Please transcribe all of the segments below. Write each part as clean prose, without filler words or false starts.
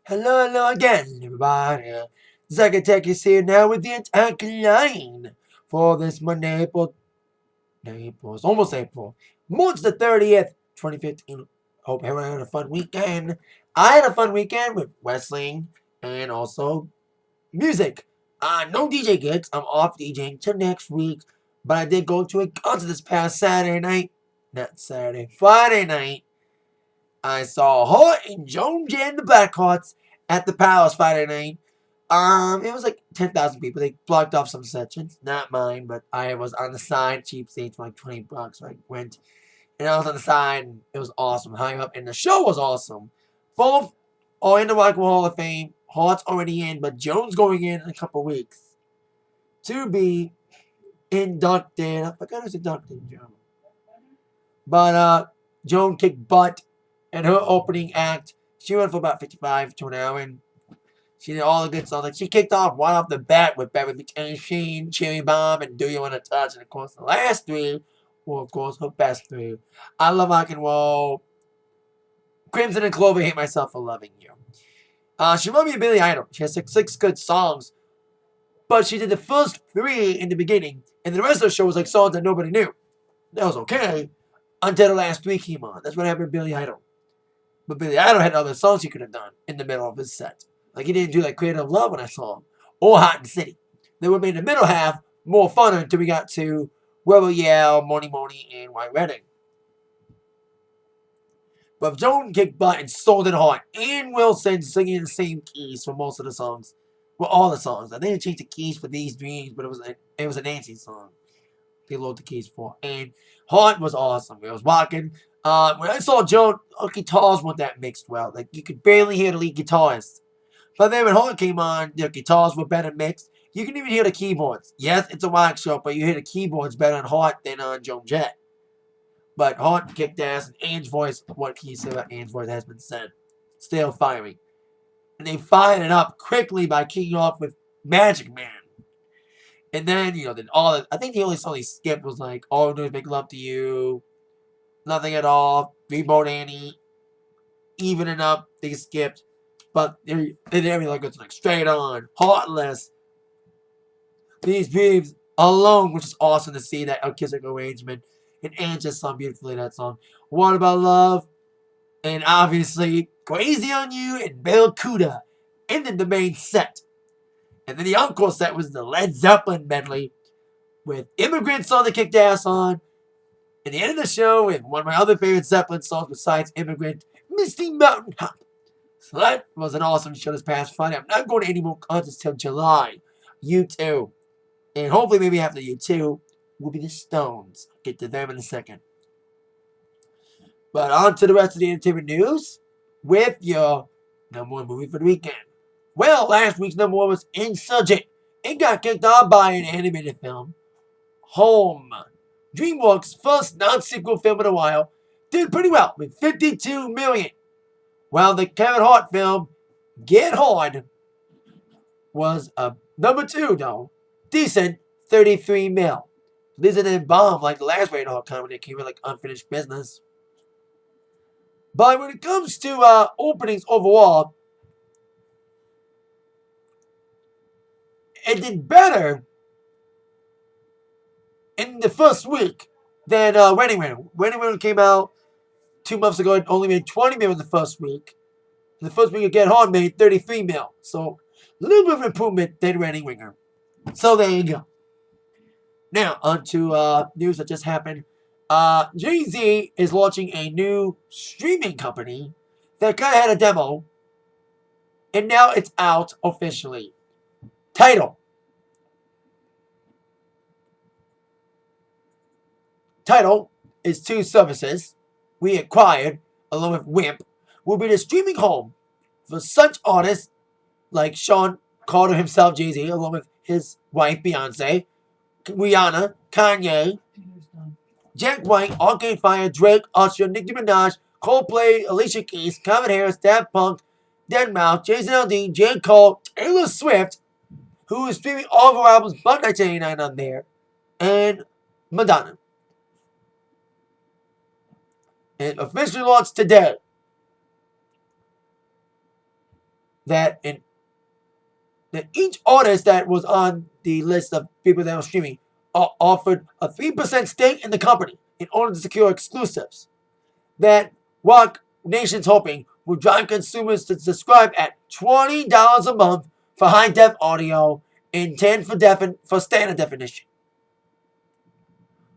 Hello, hello again, everybody. Zacatech is here now with the Atakline for this Monday, It's almost April. March the 30th, 2015. Hope everyone had a fun weekend. I had a fun weekend with wrestling and also music. No DJ gigs. I'm off DJing till next week. But I did go to a concert this past Saturday night. Not Saturday, Friday night. I saw Hart and Joan Jett and the Blackhearts at the Palace Friday night. It was like 10,000 people. They blocked off some sections, not mine, but I was on the side, cheap seats for like $20. So I went, and I was on the side, and it was awesome, high up, and the show was awesome. Both are in the Rock and Roll Hall of Fame. Hart's already in, but Joan's going in a couple weeks to be inducted. I forgot who's inducted in German. But Joan kicked butt. And her opening act, she went for about 55 to an hour, and she did all the good songs. Like, she kicked off right off the bat with Beverly Sheen, Cherry Bomb, and Do You Wanna Touch? And of course, the last three were, of course, her best three. I Love Rock and Roll, Crimson and Clover, Hate Myself for Loving You. She wrote me a Billy Idol. She has six good songs, but she did the first three in the beginning, and the rest of the show was like songs that nobody knew. That was okay until the last three came on. That's what happened to Billy Idol. But Billy Idol had other songs he could have done in the middle of his set. Like, he didn't do like Creative Love when I saw him. Or Hot and City. They would have made the middle half more fun until we got to Rebel Yell, Money Money, and White Wedding. But if Joan kicked butt and sold it hard, and Wilson singing the same keys for most of the songs. Well, all the songs. I think they changed the keys for These Dreams, but it was a Nancy song. They load the keys for. And Hart was awesome. It was walking. When I saw Joan, her guitars weren't that mixed well. Like, you could barely hear the lead guitarist. But then when Hart came on, the guitars were better mixed. You can even hear the keyboards. Yes, it's a rock show, but you hear the keyboards better on Hart than on Joan Jett. But Hart kicked ass, and Anne's voice, what can you say about Anne's voice has been said. Still fiery. And they fired it up quickly by kicking off with Magic Man. And then, I think the only song they skipped was like, All We Do Is Make Love to You, Nothing at All, Reboot Annie, Evening Up, they skipped. But they did everything like it's like Straight On, Heartless, These Dreams, Alone, which is awesome to see that acoustic arrangement. And Anne just sung beautifully that song. What About Love? And obviously, Crazy on You and Barracuda ended the main set. And then the encore set was the Led Zeppelin medley with Immigrants on the kicked ass on. And the end of the show with one of my other favorite Zeppelin songs besides Immigrant, Misty Mountain Hop. So that was an awesome show this past Friday. I'm not going to any more concerts till July. U2. And hopefully maybe after U2 will be the Stones. I'll get to them in a second. But on to the rest of the entertainment news with your number one movie for the weekend. Well, last week's number one was Insurgent. It got kicked off by an animated film, Home. DreamWorks' first non-sequel film in a while did pretty well with $52 million. While the Kevin Hart film, Get Hard, was a number two, though. Decent, $33 million. This didn't bomb like the last rated Hart comedy that came in like Unfinished Business. But when it comes to openings overall, it did better in the first week than Wedding Ring. Wedding Ring came out 2 months ago. It only made $20 million in the first week. The first week of Get Hard made $33 million. So a little bit of improvement than Wedding Ringer. So there you go. Now, on to news that just happened. Jay-Z is launching a new streaming company that kind of had a demo. And now it's out officially. Tidal. Tidal is two services we acquired along with Wimp. Will be the streaming home for such artists like Sean Carter himself, Jay-Z, along with his wife Beyonce, Rihanna, Kanye, Jack White, Arcade Fire, Drake, Usher, Nicki Minaj, Coldplay, Alicia Keys, Calvin Harris, Daft Punk, Deadmau5, Jason Aldean, J. Cole, Taylor Swift, who is streaming all of her albums but 1989 on there, and Madonna. It officially launched today. that each artist that was on the list of people that were streaming offered a 3% stake in the company in order to secure exclusives that Rock Nation's hoping will drive consumers to subscribe at $20 a month for high-def audio and $10 for standard definition.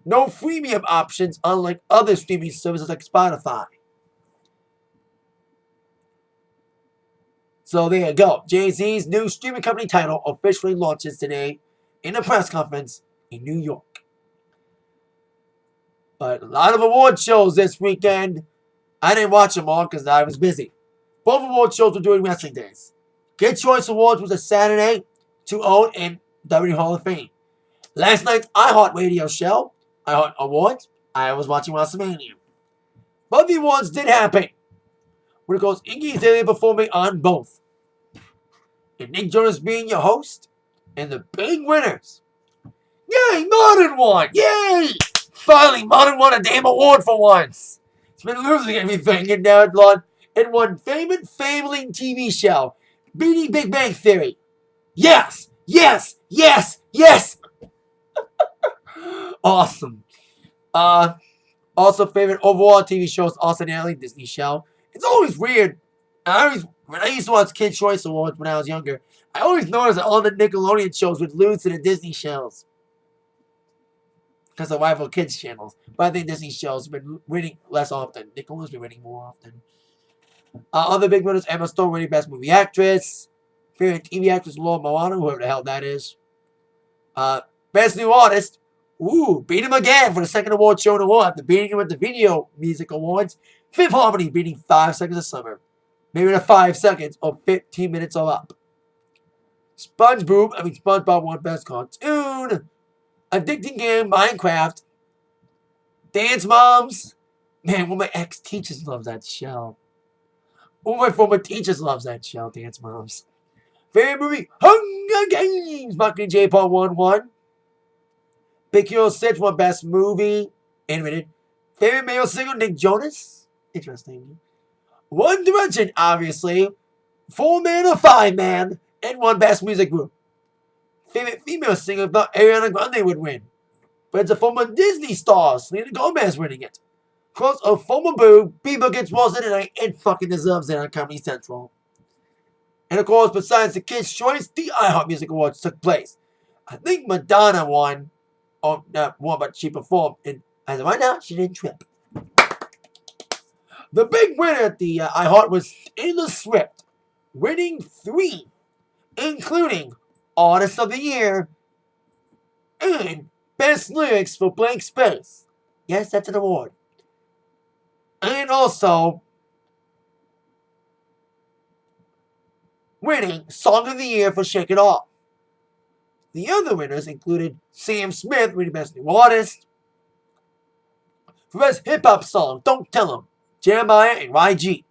No freemium options, unlike other streaming services like Spotify. So there you go. Jay-Z's new streaming company Tidal officially launches today in a press conference in New York. But a lot of award shows this weekend. I didn't watch them all because I was busy. Both award shows were doing wrestling days. Kids' Choice Awards was a Saturday, 2-0 in WWE Hall of Fame. Last night's iHeart Radio show, iHeart Awards, I was watching WrestleMania. But the awards did happen. When it goes Iggy Azalea performing on both. And Nick Jonas being your host. And the big winners. Yay, Modern won! Yay! Finally, Modern won a damn award for once. It's been losing everything, and now it won Favorite Family TV Show, beating Big Bang Theory. Yes! Yes! Yes! Yes! Awesome. Also, favorite overall TV show is Austin Alley, Disney show. It's always weird. When I used to watch Kids' Choice Awards when I was younger, I always noticed that all the Nickelodeon shows would lose to the Disney shows. Because of rival kids channels. But I think Disney shows have been winning less often. Nickelodeon's been winning more often. Other big winners, Emma Stone winning Best Movie Actress. Favorite TV actress, Laura Moana, whoever the hell that is. Best New Artist. Ooh, beat him again for the second award show in a row after beating him at the Video Music Awards. Fifth Harmony beating 5 Seconds of Summer. Maybe the 5 seconds or 15 minutes or up. SpongeBob won Best Cartoon. Addicting Game, Minecraft. Dance Moms. Man, one of my ex-teachers loves that show. One of my former teachers loves that show, Dance Moms. Favorite movie, Hunger Games. Mocking J. Paul won 1. Big Hero 6 won Best Movie. Animated. Favorite male singer, Nick Jonas. Interesting. One Direction, obviously. 4-man or 5-man. And won Best Music Group. Favorite female singer, thought Ariana Grande would win. But it's a former Disney star, Selena Gomez, winning it. Of course, a former Boo, Bieber gets roasted tonight and fucking deserves it on Comedy Central. And of course, besides the Kids' Choice, the iHeart Music Awards took place. I think Madonna won. Oh, not won, but she performed. And as of right now, she didn't trip. The big winner at the iHeart was Taylor Swift, winning 3, including Artist of the Year and Best Lyrics for Blank Space. Yes, that's an award. And also winning Song of the Year for Shake It Off. The other winners included Sam Smith winning Best New Artist. For Best Hip Hop Song, Don't Tell 'Em, Jeremiah and YG.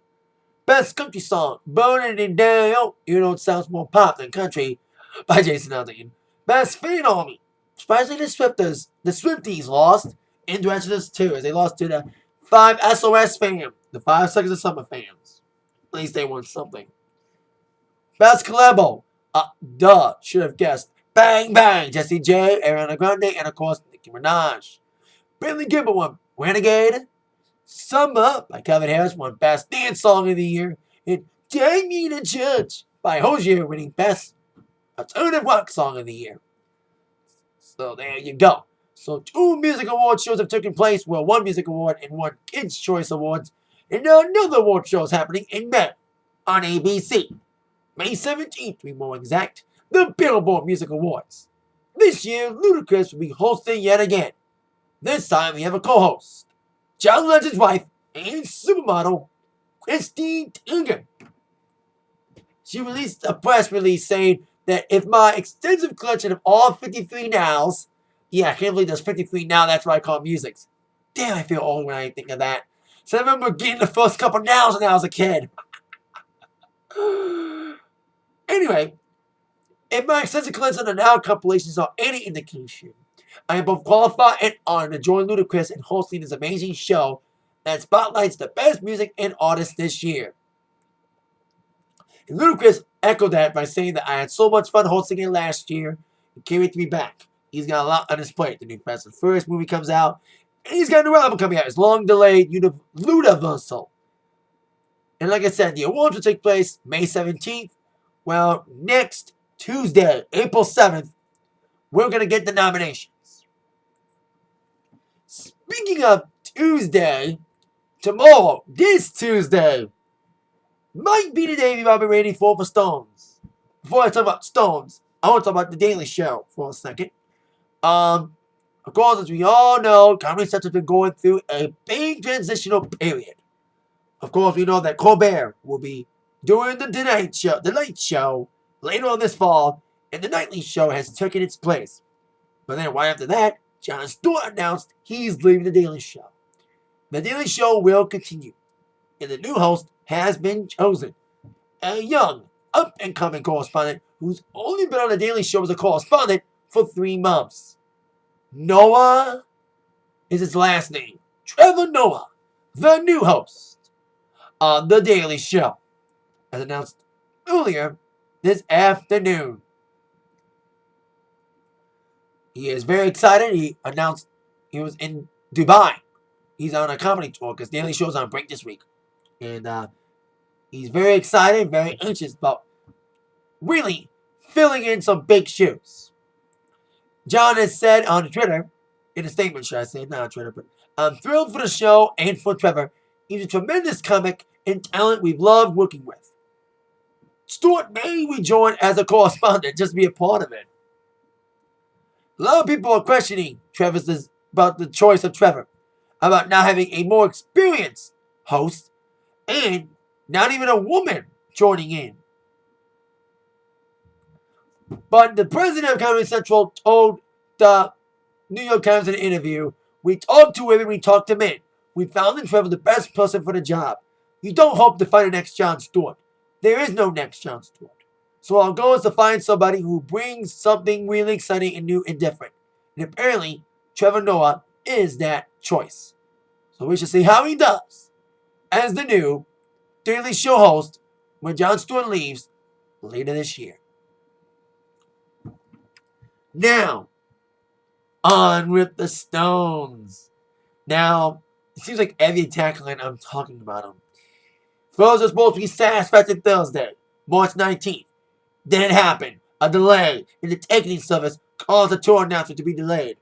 Best Country Song, Burning It Down, even though it sounds more pop than country, by Jason Aldean. Best Fan Army. Surprisingly, the Swifties lost. And Directioners too, as they lost to the 5 SOS fam, the 5 Seconds of Summer fans. At least they won something. Best Collabo. Should have guessed. Bang Bang, Jessie J, Ariana Grande, and of course, Nicki Minaj. Billy Gibbon won Renegade. Summer by Calvin Harris won Best Dance Song of the Year. And Take Me to Church by Hozier winning Best Alternative Rock Song of the Year. So there you go. So 2 music award shows have taken place. Well, 1 music award and 1 Kids' Choice Awards. And now another award show is happening in May on ABC. May 17th, to be more exact, the Billboard Music Awards. This year, Ludacris will be hosting yet again. This time, we have a co-host, John Legend's wife and supermodel, Christy Teigen. She released a press release saying that if my extensive collection of all 53 nows, yeah, I can't believe there's 53 now, that's what I call musics. Damn, I feel old when I think of that. So I remember getting the first couple nows when I was a kid. Anyway, if my extensive collection of now compilations are any indication, I am both qualified and honored to join Ludacris in hosting this amazing show that spotlights the best music and artists this year. And Ludacris echoed that by saying that I had so much fun hosting it last year. It can't wait to be back. He's got a lot on his plate. The new Fast and Furious movie comes out. And he's got a new album coming out. It's long delayed Ludaversal. And like I said, the awards will take place May 17th. Well, next Tuesday, April 7th, we're going to get the nominations. Speaking of Tuesday, tomorrow, this Tuesday, might be the day we've all been waiting for Stones. Before I talk about Stones, I want to talk about The Daily Show for a second. Of course, as we all know, Comedy Central's been going through a big transitional period. Of course, we know that Colbert will be doing the Late Show later on this fall, and the Nightly Show has taken its place. But then right after that, Jon Stewart announced he's leaving The Daily Show. The Daily Show will continue, and the new host has been chosen. A young, up-and-coming correspondent who's only been on The Daily Show as a correspondent for 3 months. Noah is his last name. Trevor Noah, the new host on The Daily Show, as announced earlier this afternoon. He is very excited. He announced he was in Dubai. He's on a comedy tour because Daily Show's on break this week. And he's very excited, very anxious about really filling in some big shoes. John has said on Twitter, in a statement, should I say, not on Twitter, but I'm thrilled for the show and for Trevor. He's a tremendous comic and talent we've loved working with. Stewart may rejoin as a correspondent just to be a part of it. A lot of people are questioning about the choice of Trevor, about not having a more experienced host and not even a woman joining in. But the president of Comedy Central told the New York Times in an interview, "We talked to women, we talked to men. We found in Trevor the best person for the job. You don't hope to find the next Jon Stewart. There is no next Jon Stewart. So our goal is to find somebody who brings something really exciting and new and different. And apparently, Trevor Noah is that choice. So we should see how he does as the new Daily Show host when Jon Stewart leaves later this year." Now, on with the Stones. Now, it seems like every Atakline I'm talking about them. Those are supposed to be Satisfaction Thursday, March 19th. Then it happened. A delay in the ticketing service caused the tour announcement to be delayed.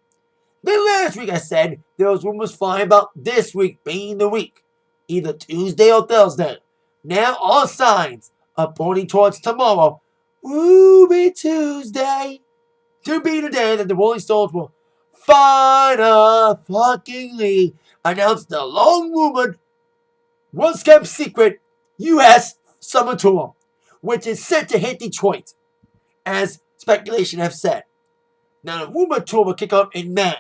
Then last week I said there was rumors flying about this week being the week, either Tuesday or Thursday. Now all signs are pointing towards tomorrow, will be Tuesday, to be the day that the Rolling Stones will finally announce the long-rumored, once-kept secret U.S. summer tour, which is set to hit Detroit, as speculation have said. Now, the rumored tour will kick off in May.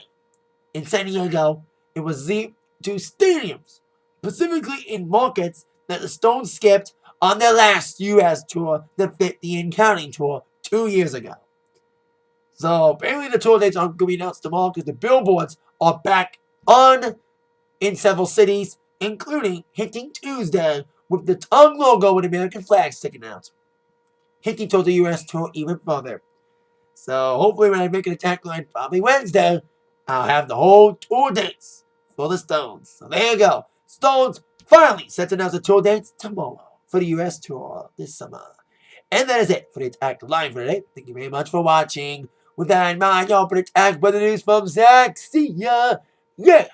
In San Diego, it was to stadiums, specifically in markets that the Stones skipped on their last U.S. tour, the 50 and Counting tour, 2 years ago. So apparently the tour dates aren't going to be announced tomorrow because the billboards are back on in several cities, including hitting Tuesday with the tongue logo with American flag sticking out, hinting towards the U.S. tour even further. So hopefully when I make an Atakline, probably Wednesday, I'll have the whole tour dates for the Stones. So there you go. Stones finally set to announce the tour dates tomorrow for the U.S. tour this summer. And that is it for the Atakline for today. Thank you very much for watching. With that in mind, y'all put Attack Brother News from Zach. See ya. Yeah.